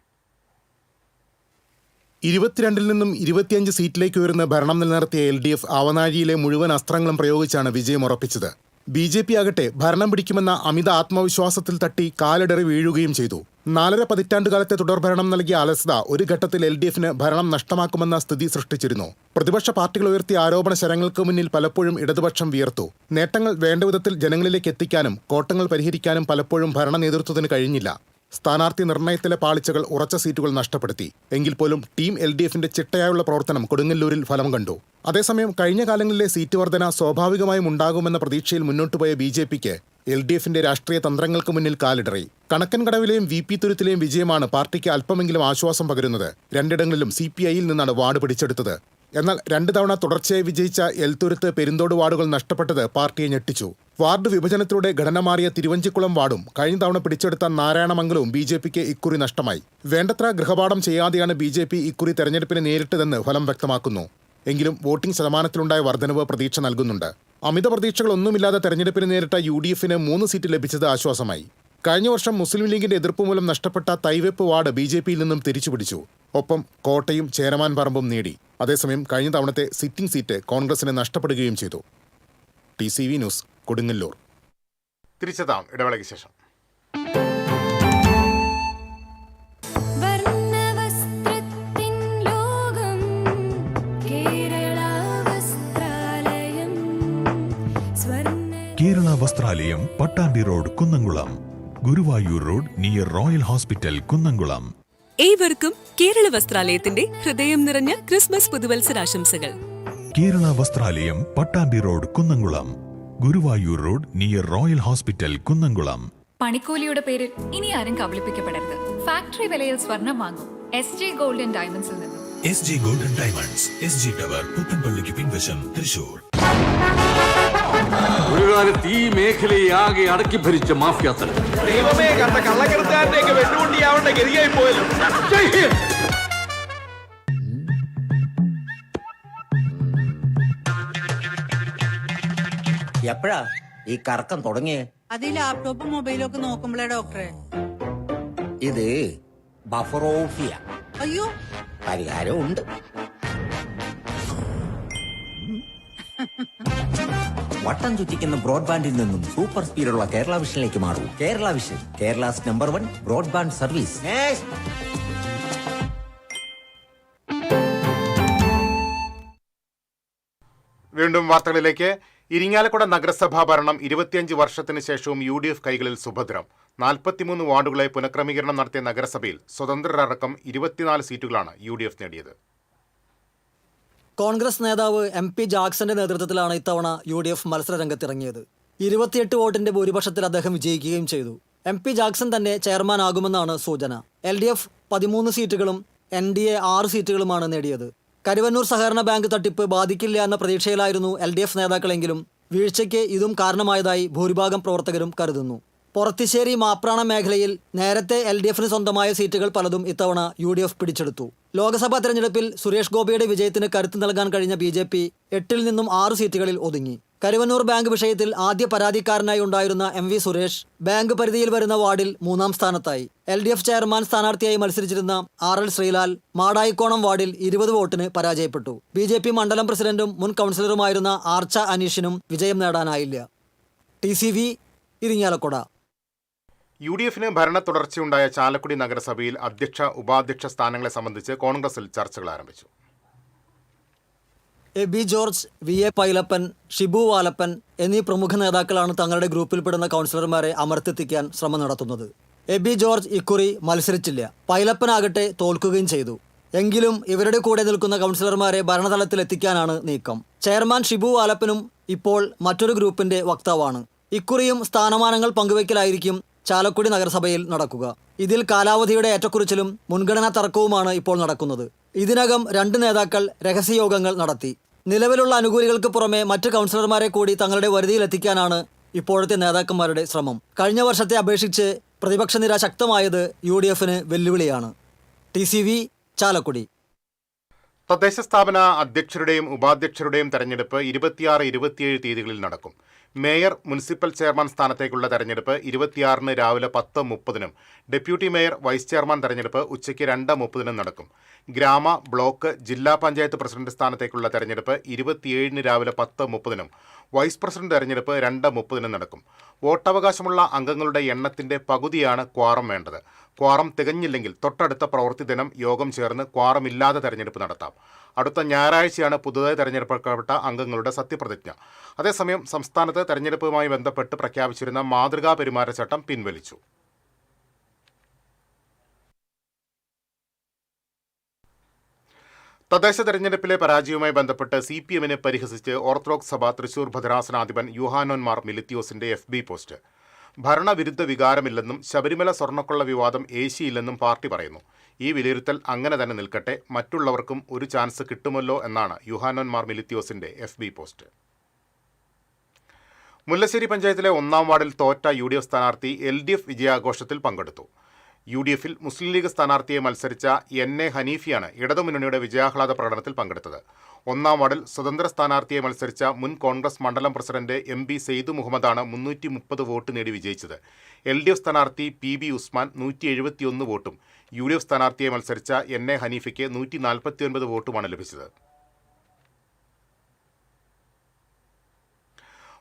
22-ൽ നിന്നും 25 സീറ്റിലേക്ക് ഉയർന്ന് ഭരണം നിലനിർത്തിയ LDF ആവനാഴിയിലെ മുഴുവൻ അസ്ത്രങ്ങളും പ്രയോഗിച്ചാണ് വിജയം ഉറപ്പിച്ചത്. BJP ആകട്ടെ ഭരണം പിടിക്കുമെന്ന അമിത ആത്മവിശ്വാസത്തിൽ തട്ടി കാലിടറി വീഴുകയും ചെയ്തു. 4.5 പതിറ്റാണ്ടുകാലത്തെ തുടർഭരണം നൽകിയ അലസത ഒരു ഘട്ടത്തിൽ LDF-ന് ഭരണം നഷ്ടമാക്കുമെന്ന സ്ഥിതി സൃഷ്ടിച്ചിരുന്നു. പ്രതിപക്ഷ പാർട്ടികൾ ഉയർത്തിയ ആരോപണ ശരങ്ങൾക്ക് മുന്നിൽ പലപ്പോഴും ഇടതുപക്ഷം വിയർത്തു. നേട്ടങ്ങൾ വേണ്ടവിധത്തിൽ ജനങ്ങളിലേക്ക് എത്തിക്കാനും കോട്ടങ്ങൾ പരിഹരിക്കാനും പലപ്പോഴും ഭരണ നേതൃത്വത്തിന് കഴിഞ്ഞില്ല. സ്ഥാനാർത്ഥി നിർണയത്തിലെ പാളിച്ചകൾ ഉറച്ച സീറ്റുകൾ നഷ്ടപ്പെടുത്തി. എങ്കിൽ പോലും ടീം LDF-ന്റെ ചിട്ടയായുള്ള പ്രവർത്തനം കൊടുങ്ങല്ലൂരിൽ ഫലം കണ്ടു. അതേസമയം കഴിഞ്ഞ കാലങ്ങളിലെ സീറ്റ് വർധന സ്വാഭാവികമായും ഉണ്ടാകുമെന്ന പ്രതീക്ഷയിൽ മുന്നോട്ടുപോയ BJP-ക്ക് LDF-ന്റെ രാഷ്ട്രീയ തന്ത്രങ്ങൾക്ക് മുന്നിൽ കാലിടറി. കണക്കൻകടവിലെയും VP തുരുത്തിലെയും വിജയമാണ് പാർട്ടിക്ക് അല്പമെങ്കിലും ആശ്വാസം പകരുന്നത്. 2ഇടങ്ങളിലും CPI-യിൽ നിന്നാണ് വാർഡ് പിടിച്ചെടുത്തത്. എന്നാൽ 2 തവണ തുടർച്ചയായി വിജയിച്ച എൽത്തുരുത്ത്, പെരുന്തോട് വാർഡുകൾ നഷ്ടപ്പെട്ടത് പാർട്ടിയെ ഞെട്ടിച്ചു. വാർഡ് വിഭജനത്തിലൂടെ ഘടന മാറിയ തിരുവഞ്ചിക്കുളം വാർഡും കഴിഞ്ഞ തവണ പിടിച്ചെടുത്ത നാരായണമംഗലവും BJP-ക്ക് ഇക്കുറി നഷ്ടമായി. വേണ്ടത്ര ഗൃഹപാഠം ചെയ്യാതെയാണ് BJP ഇക്കുറി തെരഞ്ഞെടുപ്പിനെ നേരിട്ടതെന്ന് ഫലം വ്യക്തമാക്കുന്നു. എങ്കിലും വോട്ടിംഗ് ശതമാനത്തിലുണ്ടായ വർധനവ് പ്രതീക്ഷ നൽകുന്നുണ്ട്. അമിത പ്രതീക്ഷകളൊന്നുമില്ലാതെ തെരഞ്ഞെടുപ്പിനെ നേരിട്ട UDF-ന് 3 സീറ്റ് ലഭിച്ചത് ആശ്വാസമായി. കഴിഞ്ഞ വർഷം മുസ്ലിം ലീഗിന്റെ എതിർപ്പ് മൂലം നഷ്ടപ്പെട്ട തൈവെപ്പ് വാർഡ് BJP-യിൽ നിന്നും തിരിച്ചുപിടിച്ചു. ഒപ്പം കോട്ടയും ചേരമാൻ പറമ്പും നേടി. അതേസമയം കഴിഞ്ഞ തവണത്തെ സിറ്റിംഗ് സീറ്റ് കോൺഗ്രസിന് നഷ്ടപ്പെടുകയും ചെയ്തു. TCV news, Kodungallur. തിരിച്ചെത്താം ഇടവേളയ്ക്ക് ശേഷം. Kerala Vasthralayam, Pattambi road, Kunnamkulam. Guruvayur road near royal hospital Kunnamkulam. ഏവർക്കും കേരള വസ്ത്രാലയത്തിന്റെ ഹൃദയം നിറഞ്ഞ ക്രിസ്മസ് പുതുവത്സരാശംസകൾ. Kerala Vasthralayam, Pattambi road, Kunnamkulam. Guruvayur road near royal hospital Kunnamkulam. പണിക്കൂലിയുടെ പേരിൽ ഇനി ആരും കബളിപ്പിക്കപ്പെടരുത്. ഫാക്ടറി വിലയിൽ സ്വർണം വാങ്ങും SJ ഗോൾഡൻ ഡയമണ്ട്സിൽ നിന്നും. SJ golden diamonds, SG tower, പുത്തൻപള്ളിക്ക് പിൻവശം, തൃശൂർ. ഒരു കാലത്ത് ഈ മേഖലയെ ആകെ അടക്കി ഭരിച്ച മാഫിയ തലം. ദൈവമേ, കണ്ട കള്ളക്കടത്തുകാരനെയൊക്കെ വെല്ലുവിളിയാവേണ്ട ഗതിയായി പോയല്ലോ. എപ്പോഴാ ഈ കറക്കം തുടങ്ങിയേ? അത് ലാപ്ടോപ്പും മൊബൈലും ഒക്കെ നോക്കുമ്പോഴേ ഡോക്ടറെ. ഇത് ബഫറോഫിയ. അയ്യോ, പരിഹാരം ഉണ്ട്. വട്ടം ചുറ്റിക്കുന്ന ബ്രോഡ്ബാൻഡിൽ നിന്നും സൂപ്പർ സ്പീഡുള്ള കേരള വിഷനിലേക്ക് മാറൂ. Kerala vision, Kerala's number 1 broadband service. വീണ്ടും വാർത്തകളിലേക്ക്. ഇരിങ്ങാലക്കുട നഗരസഭാ ഭരണം 25 വർഷത്തിന് ശേഷവും UDF കൈകളിൽ സുഭദ്രം. 43 വാർഡുകളെ പുനഃക്രമീകരണം നടത്തിയ നഗരസഭയിൽ സ്വതന്ത്രരടക്കം 24 സീറ്റുകളാണ് UDF നേടിയത്. കോൺഗ്രസ് നേതാവ് MP ജാക്സന്റെ നേതൃത്വത്തിലാണ് ഇത്തവണ UDF മത്സര രംഗത്തിറങ്ങിയത്. 28 വോട്ടിന്റെ ഭൂരിപക്ഷത്തിൽ അദ്ദേഹം വിജയിക്കുകയും ചെയ്തു. MP ജാക്സൺ തന്നെ ചെയർമാനാകുമെന്നാണ് സൂചന. LDF 13 സീറ്റുകളും NDA 6 സീറ്റുകളുമാണ് നേടിയത്. കരുവന്നൂർ സഹകരണ ബാങ്ക് തട്ടിപ്പ് ബാധിക്കില്ല എന്ന പ്രതീക്ഷയിലായിരുന്നു LDF നേതാക്കളെങ്കിലും വീഴ്ചയ്ക്ക് ഇതും കാരണമായതായി ഭൂരിഭാഗം പ്രവർത്തകരും കരുതുന്നു. പൊറത്തിശ്ശേരി മാപ്രാണ മേഖലയിൽ നേരത്തെ LDFന് സ്വന്തമായ സീറ്റുകൾ പലതും ഇത്തവണ UDF പിടിച്ചെടുത്തു. ലോക്സഭാ തെരഞ്ഞെടുപ്പിൽ സുരേഷ് ഗോപിയുടെ വിജയത്തിന് കരുത്ത് നൽകാൻ കഴിഞ്ഞ BJP 8 നിന്നും 6 സീറ്റുകളിൽ ഒതുങ്ങി. കരുവന്നൂർ ബാങ്ക് വിഷയത്തിൽ ആദ്യ പരാതിക്കാരനായി ഉണ്ടായിരുന്ന MV സുരേഷ് ബാങ്ക് പരിധിയിൽ വരുന്ന വാർഡിൽ 3-ാം സ്ഥാനത്തായി. LDF ചെയർമാൻ സ്ഥാനാർത്ഥിയായി മത്സരിച്ചിരുന്ന RL ശ്രീലാൽ മാടായിക്കോണം വാർഡിൽ 20 വോട്ടിന് പരാജയപ്പെട്ടു. BJP മണ്ഡലം പ്രസിഡന്റും മുൻ കൗൺസിലറുമായിരുന്ന ആർച്ച അനീഷിനും വിജയം നേടാനായില്ല. TCV ഇരിങ്ങാലക്കുട. UDFന് ഭരണ തുടർച്ചയുണ്ടായ ചാലക്കുടി നഗരസഭയിൽ അധ്യക്ഷ ഉപാധ്യക്ഷ സ്ഥാനങ്ങളെ സംബന്ധിച്ച് കോൺഗ്രസിൽ ചർച്ചകൾ ആരംഭിച്ചു. എബി ജോർജ്, VA പൈലപ്പൻ, ഷിബു വാലപ്പൻ എന്നീ പ്രമുഖ നേതാക്കളാണ് തങ്ങളുടെ ഗ്രൂപ്പിൽപ്പെടുന്ന കൗൺസിലർമാരെ അമർത്തിയെത്തിക്കാൻ ശ്രമം നടത്തുന്നത്. എബി ജോർജ് ഇക്കുറി മത്സരിച്ചില്ല. പൈലപ്പനാകട്ടെ തോൽക്കുകയും ചെയ്തു. എങ്കിലും ഇവരുടെ കൂടെ നിൽക്കുന്ന കൗൺസിലർമാരെ ഭരണതലത്തിലെത്തിക്കാനാണ് നീക്കം. ചെയർമാൻ ഷിബു വാലപ്പനും ഇപ്പോൾ മറ്റൊരു ഗ്രൂപ്പിന്റെ വക്താവാണ്. ഇക്കുറിയും സ്ഥാനമാനങ്ങൾ പങ്കുവയ്ക്കലായിരിക്കും ചാലക്കുടി നഗരസഭയിൽ നടക്കുക. ഇതിൽ കാലാവധിയുടെ ഏറ്റക്കുറിച്ചിലും മുൻഗണനാ തർക്കവുമാണ് ഇപ്പോൾ നടക്കുന്നത്. ഇതിനകം 2 നേതാക്കൾ രഹസ്യയോഗങ്ങൾ നടത്തി. നിലവിലുള്ള അനുകൂലികൾക്ക് പുറമെ മറ്റ് കൗൺസിലർമാരെ കൂടി തങ്ങളുടെ വരുതിയിലെത്തിക്കാനാണ് ഇപ്പോഴത്തെ നേതാക്കന്മാരുടെ ശ്രമം. കഴിഞ്ഞ വർഷത്തെ അപേക്ഷിച്ച് പ്രതിപക്ഷ നിര ശക്തമായത് UDFന് വെല്ലുവിളിയാണ്. TCV ചാലക്കുടി. തദ്ദേശ സ്ഥാപന അധ്യക്ഷരുടെയും ഉപാധ്യക്ഷരുടെയും തെരഞ്ഞെടുപ്പ് 26-27 തീയതികളിൽ നടക്കും. മേയർ, മുനിസിപ്പൽ ചെയർമാൻ സ്ഥാനത്തേക്കുള്ള തെരഞ്ഞെടുപ്പ് 26-ന് രാവിലെ 10:30-നും ഡെപ്യൂട്ടി മേയർ, വൈസ് ചെയർമാൻ തെരഞ്ഞെടുപ്പ് ഉച്ചയ്ക്ക് 2:30-നും നടക്കും. ഗ്രാമ, ബ്ലോക്ക്, ജില്ലാ പഞ്ചായത്ത് പ്രസിഡന്റ് സ്ഥാനത്തേക്കുള്ള തെരഞ്ഞെടുപ്പ് 27-ന് രാവിലെ 10:30-നും വൈസ് പ്രസിഡന്റ് തെരഞ്ഞെടുപ്പ് 2:30-നും നടക്കും. വോട്ടവകാശമുള്ള അംഗങ്ങളുടെ എണ്ണത്തിന്റെ പകുതിയാണ് ക്വാറം വേണ്ടത്. ക്വാറം തികഞ്ഞില്ലെങ്കിൽ തൊട്ടടുത്ത പ്രവൃത്തി ദിനം യോഗം ചേർന്ന് ക്വാറമില്ലാതെ തെരഞ്ഞെടുപ്പ് നടത്താം. അടുത്ത ഞായറാഴ്ചയാണ് പുതുതായി തെരഞ്ഞെടുക്കപ്പെട്ട അംഗങ്ങളുടെ സത്യപ്രതിജ്ഞ. അതേസമയം സംസ്ഥാനത്ത് തെരഞ്ഞെടുപ്പുമായി ബന്ധപ്പെട്ട് പ്രഖ്യാപിച്ചിരുന്ന മാതൃകാ പെരുമാറ്റച്ചട്ടം പിൻവലിച്ചു. തദ്ദേശ തെരഞ്ഞെടുപ്പിലെ പരാജയവുമായി ബന്ധപ്പെട്ട് CPMനെ പരിഹസിച്ച് ഓർത്തഡോക്സ് സഭ തൃശൂർ ഭദ്രാസനാധിപൻ യൂഹാനോൻ മാർ മിലിത്തിയോസിന്റെ FB പോസ്റ്റ്. ഭരണവിരുദ്ധ വികാരമില്ലെന്നും ശബരിമല സ്വർണ്ണക്കൊള്ള വിവാദം ഏശിയില്ലെന്നും പാർട്ടി പറയുന്നു. ഈ വിലയിരുത്തൽ അങ്ങനെ തന്നെ നിൽക്കട്ടെ, മറ്റുള്ളവർക്കും ഒരു ചാൻസ് കിട്ടുമല്ലോ എന്നാണ് യൂഹാനോൻ മാർ മിലിത്തിയോസിന്റെ FB പോസ്റ്റ്. മുല്ലശ്ശേരി പഞ്ചായത്തിലെ 1-ാം വാർഡിൽ തോറ്റ UDF സ്ഥാനാർത്ഥി LDF വിജയാഘോഷത്തിൽ പങ്കെടുത്തു. UDFൽ മുസ്ലിം ലീഗ് സ്ഥാനാർത്ഥിയെ മത്സരിച്ച NA ഹനീഫിയാണ് ഇടതുമുന്നണിയുടെ വിജയാഹ്ലാദ പ്രകടനത്തിൽ പങ്കെടുത്തത്. 1-ാം വാർഡിൽ സ്വതന്ത്ര സ്ഥാനാർത്ഥിയെ മത്സരിച്ച മുൻ കോൺഗ്രസ് മണ്ഡലം പ്രസിഡന്റ് MB സെയ്ദ് മുഹമ്മദാണ് 330 വോട്ട് നേടി വിജയിച്ചത്. LDF സ്ഥാനാർത്ഥി PB ഉസ്മാൻ 171 വോട്ടും UDF സ്ഥാനാർത്ഥിയെ മത്സരിച്ച NA ഹനീഫയ്ക്ക് 149 വോട്ടുമാണ് ലഭിച്ചത്.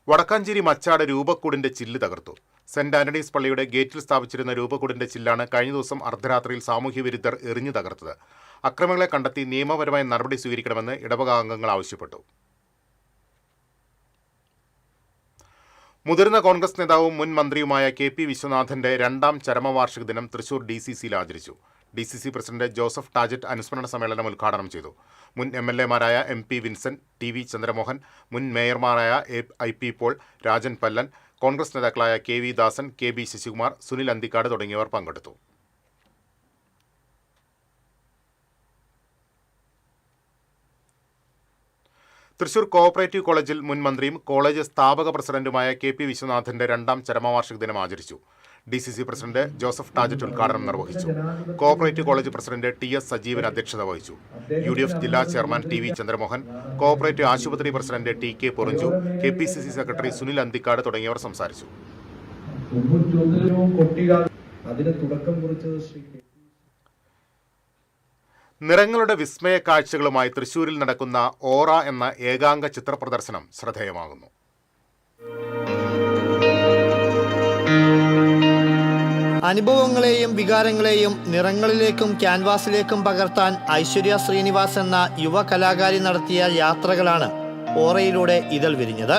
വടക്കാഞ്ചേരി മച്ചാട് രൂപക്കൂടിന്റെ ചില്ല് തകർത്തു. സെന്റ് ആന്റണീസ് പള്ളിയുടെ ഗേറ്റിൽ സ്ഥാപിച്ചിരുന്ന രൂപക്കൂടിന്റെ ചില്ലാണ് കഴിഞ്ഞ ദിവസം അർദ്ധരാത്രിയിൽ സാമൂഹ്യവിരുദ്ധർ എറിഞ്ഞു തകർത്തത്. അക്രമികളെ കണ്ടെത്തി നിയമപരമായ നടപടി സ്വീകരിക്കണമെന്ന് ഇടവക അംഗങ്ങൾ ആവശ്യപ്പെട്ടു. മുതിർന്ന കോൺഗ്രസ് നേതാവും മുൻ മന്ത്രിയുമായ KP വിശ്വനാഥന്റെ 2ാം ചരമവാർഷിക ദിനം തൃശൂർ DCCയിൽ ആചരിച്ചു. DCC പ്രസിഡന്റ് ജോസഫ് ടാജറ്റ് അനുസ്മരണ സമ്മേളനം ഉദ്ഘാടനം ചെയ്തു. മുൻ MLA-മാരായ MP വിൻസെന്റ്, TV ചന്ദ്രമോഹൻ, മുൻ മേയർമാരായ IP പോൾ, രാജൻ പല്ലൻ, കോൺഗ്രസ് നേതാക്കളായ KV ദാസൻ, KB ശശികുമാർ, സുനിൽ അന്തിക്കാട് തുടങ്ങിയവർ പങ്കെടുത്തു. തൃശൂർ കോഓപ്പറേറ്റീവ് കോളേജിൽ മുൻ മന്ത്രിയും കോളേജ് സ്ഥാപക പ്രസിഡന്റുമായ KP വിശ്വനാഥന്റെ 2ാം ചരമവാർഷിക ദിനം ആചരിച്ചു. DCC പ്രസിഡന്റ് ജോസഫ് ടാജറ്റ് ഉദ്ഘാടനം നിർവഹിച്ചു. Cooperative college president TS Sajeevan അധ്യക്ഷത വഹിച്ചു. UDF ജില്ലാ ചെയർമാൻ TV ചന്ദ്രമോഹൻ, കോഓപ്പറേറ്റീവ് ആശുപത്രി president TK Porinju, KPCC secretary Sunil Anthikad തുടങ്ങിയവർ സംസാരിച്ചു. നിറങ്ങളുടെ വിസ്മയ കാഴ്ചകളുമായി തൃശൂരിൽ നടക്കുന്ന ഓറ എന്ന ഏകാംഗ ചിത്ര പ്രദർശനം ശ്രദ്ധേയമാകുന്നു. അനുഭവങ്ങളെയും വികാരങ്ങളെയും നിറങ്ങളിലേക്കും ക്യാൻവാസിലേക്കും പകർത്താൻ ഐശ്വര്യ ശ്രീനിവാസ് എന്ന യുവ കലാകാരി നടത്തിയ യാത്രകളാണ് ഓറയിലൂടെ ഇതൾ വിരിഞ്ഞത്.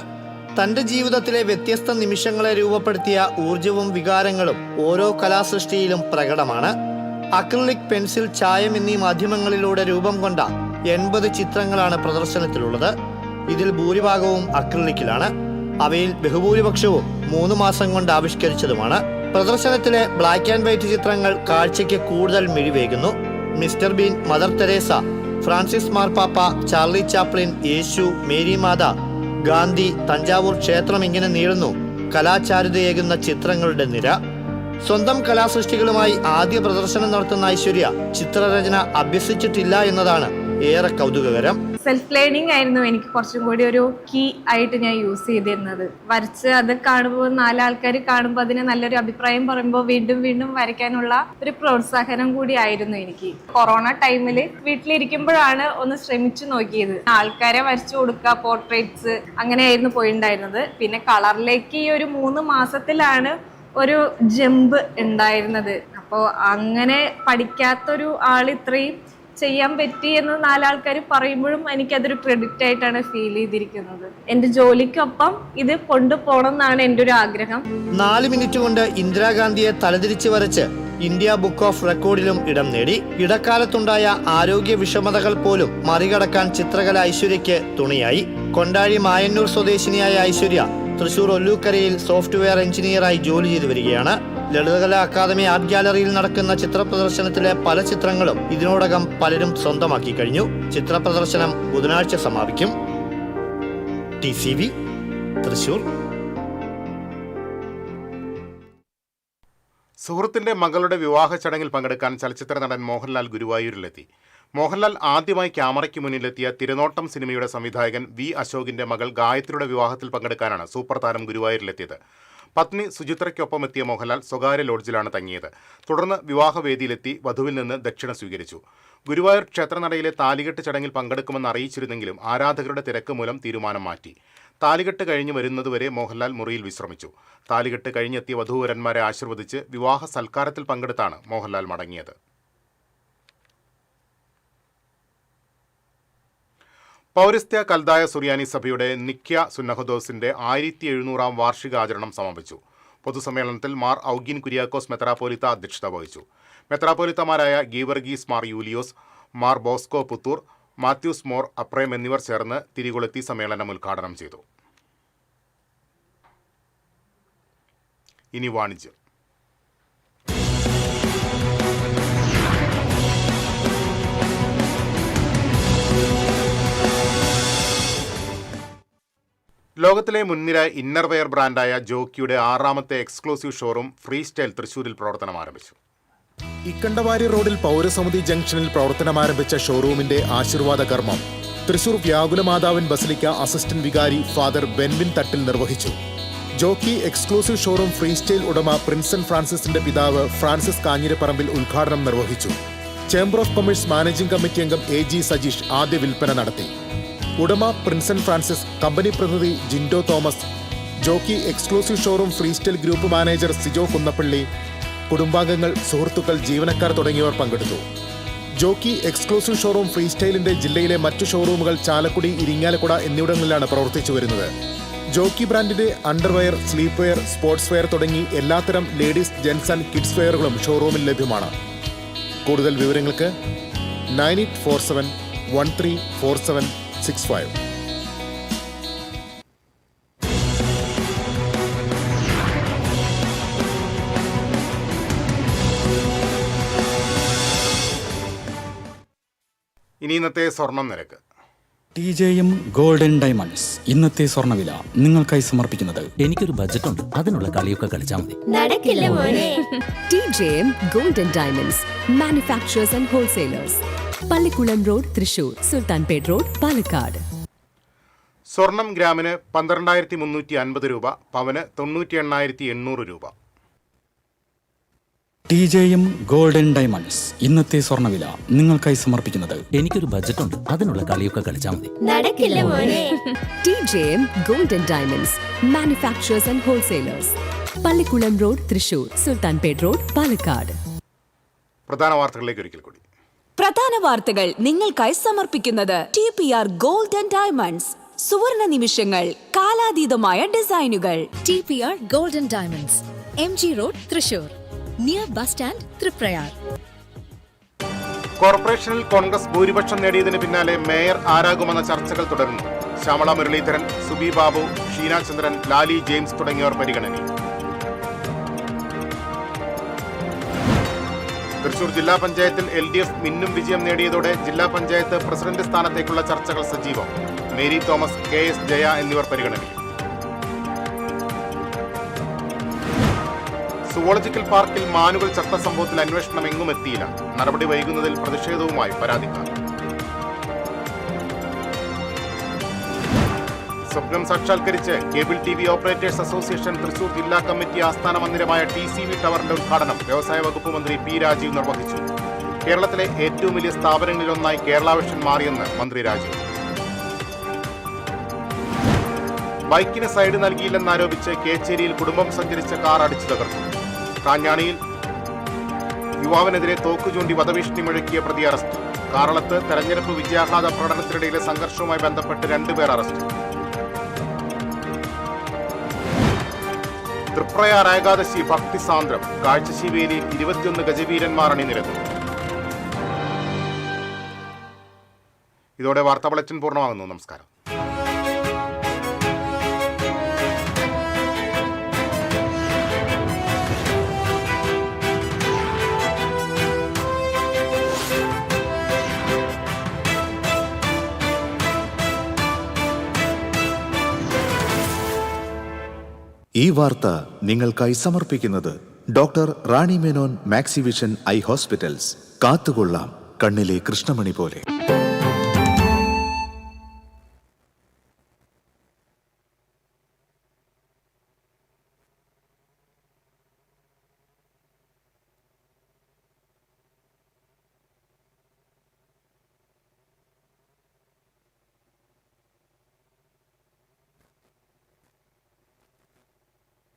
തന്റെ ജീവിതത്തിലെ വ്യത്യസ്ത നിമിഷങ്ങളെ രൂപപ്പെടുത്തിയ ഊർജവും വികാരങ്ങളും ഓരോ കലാസൃഷ്ടിയിലും പ്രകടമാണ്. അക്രിലിക്, പെൻസിൽ, ചായം എന്നീ മാധ്യമങ്ങളിലൂടെ രൂപം കൊണ്ട 80 ചിത്രങ്ങളാണ് പ്രദർശനത്തിലുള്ളത്. ഇതിൽ ഭൂരിഭാഗവും അക്രിലിക്കിലാണ്. അവയിൽ ബഹുഭൂരിപക്ഷവും 3 മാസം കൊണ്ട് ആവിഷ്കരിച്ചതുമാണ്. പ്രദർശനത്തിലെ ബ്ലാക്ക് ആൻഡ് വൈറ്റ് ചിത്രങ്ങൾ കാഴ്ചയ്ക്ക് കൂടുതൽ മിഴിവേകുന്നു. Mister Bean, mother Teresa, Francis മാർപ്പാപ്പ, ചാർലി ചാപ്ലിൻ, യേശു, മേരി മാത, ഗാന്ധി, തഞ്ചാവൂർ ക്ഷേത്രം ഇങ്ങനെ നീളുന്നു കലാചാരുതയേകുന്ന ചിത്രങ്ങളുടെ നിര. സ്വന്തം കലാസൃഷ്ടികളുമായി ആദ്യ പ്രദർശനം നടത്തുന്ന ഐശ്വര്യ ചിത്രരചന അഭ്യസിച്ചിട്ടില്ല എന്നതാണ് ഏറെ കൗതുകകരം. സെൽഫ് ലേണിംഗ് ആയിരുന്നു എനിക്ക് കുറച്ചും കൂടി ഒരു കീ ആയിട്ട് ഞാൻ യൂസ് ചെയ്തിരുന്നത്. വരച്ച് അത് കാണുമ്പോൾ 4 ആൾക്കാർ കാണുമ്പോൾ അതിന് നല്ലൊരു അഭിപ്രായം പറയുമ്പോൾ വീണ്ടും വീണ്ടും വരയ്ക്കാനുള്ള ഒരു പ്രോത്സാഹനം കൂടി ആയിരുന്നു എനിക്ക്. കൊറോണ ടൈമിൽ വീട്ടിലിരിക്കുമ്പോഴാണ് ഒന്ന് ശ്രമിച്ചു നോക്കിയത്. ആൾക്കാരെ വരച്ചു കൊടുക്കുക, പോർട്രേറ്റ്സ്, അങ്ങനെയായിരുന്നു പോയിട്ടുണ്ടായിരുന്നത്. പിന്നെ കളറിലേക്ക് ഈ ഒരു 3 മാസത്തിലാണ് ഒരു ജമ്പ് ഉണ്ടായിരുന്നത്. അപ്പോൾ അങ്ങനെ പഠിക്കാത്തൊരു ആൾ ഇത്രയും ചെയ്യാൻ പറ്റി എന്ന് 4 ആൾക്കാർ പറയുമ്പോഴും എനിക്കതൊരു ക്രെഡിറ്റ് ആയിട്ടാണ് ഫീൽ ചെയ്തിരിക്കുന്നത്. എൻ്റെ ജോലിക്കൊപ്പം ഇത് കൊണ്ടുപോകണം എന്നാണ് എൻ്റെ ഒരു ആഗ്രഹം. 4 മിനിറ്റ് കൊണ്ട് ഇന്ദിരാഗാന്ധിയെ തലതിരിച്ച് വരച്ച് ഇന്ത്യ ബുക്ക് ഓഫ് റെക്കോർഡിലും ഇടം നേടി. ഇടക്കാലത്തുണ്ടായ ആരോഗ്യ വിഷമതകൾ പോലും മറികടക്കാൻ ചിത്രകല ഐശ്വര്യയ്ക്ക് തുണയായി. കൊണ്ടാഴി മായന്നൂർ സ്വദേശിനിയായ ഐശ്വര്യ തൃശൂർ ഒല്ലൂക്കരയിൽ സോഫ്റ്റ്വെയർ എഞ്ചിനീയറായി ജോലി ചെയ്തു വരികയാണ്. ലളിതകലാ അക്കാദമി ആർട്ട് ഗാലറിയിൽ നടക്കുന്ന ചിത്ര പ്രദർശനത്തിലെ പല ചിത്രങ്ങളും ഇതിനോടകം പലരും സ്വന്തമാക്കി കഴിഞ്ഞു. ചിത്ര പ്രദർശനം ബുധനാഴ്ച സമാപിക്കും. TCV തൃശൂർ. സുഹൃത്തിന്റെ മകളുടെ വിവാഹ ചടങ്ങിൽ പങ്കെടുക്കാൻ ചലച്ചിത്ര നടൻ മോഹൻലാൽ ഗുരുവായൂരിലെത്തി. മോഹൻലാൽ ആദ്യമായി ക്യാമറയ്ക്ക് മുന്നിലെത്തിയ തിരുനോട്ടം സിനിമയുടെ സംവിധായകൻ V. അശോകിന്റെ മകൾ ഗായത്രിയുടെ വിവാഹത്തിൽ പങ്കെടുക്കാനാണ് സൂപ്പർ താരം ഗുരുവായൂരിലെത്തിയത്. പത്നി സുചിത്രയ്ക്കൊപ്പം എത്തിയ മോഹൻലാൽ സ്വകാര്യ ലോഡ്ജിലാണ് തങ്ങിയത്. തുടർന്ന് വിവാഹവേദിയിലെത്തി വധുവിൽ നിന്ന് ദക്ഷിണ സ്വീകരിച്ചു. ഗുരുവായൂർ ക്ഷേത്രനടയിലെ താലികെട്ട് ചടങ്ങിൽ പങ്കെടുക്കുമെന്ന് അറിയിച്ചിരുന്നെങ്കിലും ആരാധകരുടെ തിരക്ക് മൂലം തീരുമാനം മാറ്റി. താലികെട്ട് കഴിഞ്ഞ് വരുന്നതുവരെ മോഹൻലാൽ മുറിയിൽ വിശ്രമിച്ചു. താലികെട്ട് കഴിഞ്ഞെത്തിയ വധൂവരന്മാരെ ആശീർവദിച്ച് വിവാഹ സൽക്കാരത്തിൽ പങ്കെടുത്താണ് മോഹൻലാൽ മടങ്ങിയത്. പൗരസ്ത്യ കൽദായ സുറിയാനി സഭയുടെ നിക്യ സുന്നഹദോസിന്റെ 1700-ാം വാർഷികാചരണം സമാപിച്ചു. പൊതുസമ്മേളനത്തിൽ മാർ ഔഗീൻ കുര്യാക്കോസ് മെത്രാപ്പോലിത്ത അധ്യക്ഷത വഹിച്ചു. മെത്രാപ്പോലിത്തമാരായ ഗീവർഗീസ് മാർ യൂലിയോസ്, മാർ ബോസ്കോ പുത്തൂർ, മാത്യൂസ് മോർ അപ്രേം എന്നിവർ ചേർന്ന് തിരികൊളുത്തി സമ്മേളനം ഉദ്ഘാടനം ചെയ്തു. ഇനി വാണിജ്യം. ലോകത്തിലെ മുൻനിര ഇന്നർവെയർ ബ്രാൻഡായ ജോക്കിയുടെ 6ാമത്തെ എക്സ്ക്ലൂസീവ് ഷോറൂം ഫ്രീ സ്റ്റൈൽ തൃശൂരിൽ പ്രവർത്തനം ആരംഭിച്ചു. ഇക്കണ്ടവാരി റോഡിൽ പൗരസമിതി ജംഗ്ഷനിൽ പ്രവർത്തനമാരംഭിച്ച ഷോറൂമിന്റെ ആശീർവാദ കർമ്മം തൃശൂർ വ്യാകുലമാതാവിൻ ബസലിക്ക അസിസ്റ്റന്റ് വികാരി ഫാദർ ബെൻവിൻ തട്ടിൽ നിർവഹിച്ചു. Jockey exclusive showroom free style ഉടമ പ്രിൻസൺ ഫ്രാൻസിസിന്റെ പിതാവ് ഫ്രാൻസിസ് കാഞ്ഞിരപ്പറമ്പിൽ ഉദ്ഘാടനം നിർവഹിച്ചു. Chamber of commerce managing committee അംഗം AG സജീഷ് ആദ്യ വിൽപ്പന നടത്തി. ഉടമ പ്രിൻസൺ ഫ്രാൻസിസ്, കമ്പനി പ്രതിനിധി Jindo Thomas, Jockey exclusive showroom free style group manager Sijo Kunnappally, കുടുംബാംഗങ്ങൾ, സുഹൃത്തുക്കൾ, ജീവനക്കാർ തുടങ്ങിയവർ പങ്കെടുത്തു. ജോക്കി എക്സ്ക്ലൂസീവ് ഷോറൂം ഫ്രീ സ്റ്റൈലിന്റെ ജില്ലയിലെ മറ്റു ഷോറൂമുകൾ ചാലക്കുടി, ഇരിങ്ങാലക്കുട എന്നിവിടങ്ങളിലാണ് പ്രവർത്തിച്ചു വരുന്നത്. ജോക്കി ബ്രാൻഡിന്റെ underwear, sleep wear, sports wear തുടങ്ങി എല്ലാത്തരം ലേഡീസ്, ജെന്റ്സ് ആൻഡ് കിഡ്സ് വെയറുകളും ഷോറൂമിൽ ലഭ്യമാണ്. കൂടുതൽ വിവരങ്ങൾക്ക് 9847134765. ഇനി ഇന്നത്തെ സ്വർണം നിരക്ക്. TJM ഗോൾഡൻ ഡയമണ്ട്സ് ഇന്നത്തെ സ്വർണ്ണവില നിങ്ങൾക്കായി സമർപ്പിക്കുന്നത് എനിക്കൊരു ബജറ്റ് ഉണ്ട്, അതിനുള്ള കളിയൊക്കെ കളിച്ചാൽ മതി. നടക്കില്ല മോനെ. TJM Golden Diamonds, Manufacturers and Wholesalers, Pallikulam road, Thrissur, Sultanpet road, Palakkad. സ്വർണം ഗ്രാമിന് 12,350 രൂപ, പവന് 98,800 രൂപ. TJM ഗോൾഡൻ ഡയമണ്ട്സ് ഇന്നത്തെ സ്വർണ്ണവില നിങ്ങൾക്കായി സമർപ്പിക്കുന്നത് എനിക്കൊരു ബജറ്റ് ഉണ്ട്, അതിനുള്ള കളിയൊക്കെ കളിച്ചാൽ മതി. നടക്കില്ല മോനെ. TJM Golden Diamonds, Manufacturers and Wholesalers, Pallikulam road, Thrissur, Sultanpet road, Palakkad. പ്രധാന വാർത്തകളിലേക്ക് ഒരിക്കൽ കൂടി. പ്രധാന വാർത്തകൾ നിങ്ങൾക്കായി സമർപ്പിക്കുന്നത് TPR ഗോൾഡൻ ഡയമണ്ട്സ്. സുവർണ നിമിഷങ്ങൾ, കാലാതീതമായ ഡിസൈനുകൾ. TPR golden diamonds, MG road, Thrissur, near bus stand, Triprayar. കോർപ്പറേഷനിൽ കോൺഗ്രസ് ഭൂരിപക്ഷം നേടിയതിന് പിന്നാലെ മേയർ ആരാകുമെന്ന ചർച്ചകൾ തുടരുന്നു. ശ്യാമള മുരളീധരൻ, സുബി ബാബു, ഷീന ചന്ദ്രൻ, ലാലി ജെയിംസ് തുടങ്ങിയവർ പരിഗണനയിൽ. തൃശൂർ ജില്ലാ പഞ്ചായത്തിൽ LDF മിന്നും വിജയം നേടിയതോടെ ജില്ലാ പഞ്ചായത്ത് പ്രസിഡന്റ് സ്ഥാനത്തേക്കുള്ള ചർച്ചകൾ സജീവം. മേരി തോമസ്, KS ജയ എന്നിവർ പരിഗണനയിൽ. സുവോളജിക്കൽ പാർക്കിൽ മാനുകൾ ചത്ത സംഭവത്തിൽ അന്വേഷണം എങ്ങും എത്തിയില്ല. നടപടി വൈകുന്നതിൽ പ്രതിഷേധവുമായി പരാതിക്കാർ. സ്വപ്നം സാക്ഷാത്കരിച്ച് cable TV operators association Thrissur ജില്ലാ കമ്മിറ്റി ആസ്ഥാന മന്ദിരമായ TCV ടവറിന്റെ ഉദ്ഘാടനം വ്യവസായ വകുപ്പ് മന്ത്രി P രാജീവ് നിർവഹിച്ചു. കേരളത്തിലെ ഏറ്റവും വലിയ സ്ഥാപനങ്ങളിലൊന്നായി കേരള വിഷൻ മാറിയെന്ന് മന്ത്രി രാജീവ്. ബൈക്കിന് സൈഡ് നൽകിയില്ലെന്നാരോപിച്ച് കേച്ചേരിയിൽ കുടുംബം സഞ്ചരിച്ച കാർ അടിച്ചു തകർത്തു. കാഞ്ഞാണിയിൽ യുവാവിനെതിരെ തോക്ക് ചൂണ്ടി വധഭീഷണി മുഴക്കിയ പ്രതി അറസ്റ്റ്. കാറളത്ത് തെരഞ്ഞെടുപ്പ് വിജയാഹ്ലാദ പ്രകടനത്തിനിടയിലെ സംഘർഷവുമായി ബന്ധപ്പെട്ട് 2 പേർ അറസ്റ്റ്. തൃപ്രയാർ ഏകാദശി ഭക്തിസാന്ദ്രം, കാഴ്ചശീവേലിയിൽ 21 ഗജവീരന്മാർ അണിനിരന്നു. ഇതോടെ വാർത്താ ബുള്ളറ്റിൻ പൂർണ്ണമാകുന്നു. നമസ്കാരം. ഈ വാർത്ത നിങ്ങൾക്കായി സമർപ്പിക്കുന്നത് doctor Rani Menon Maxivision I hospitals. കാത്തുകൊള്ളാം കണ്ണിലെ കൃഷ്ണമണി പോലെ.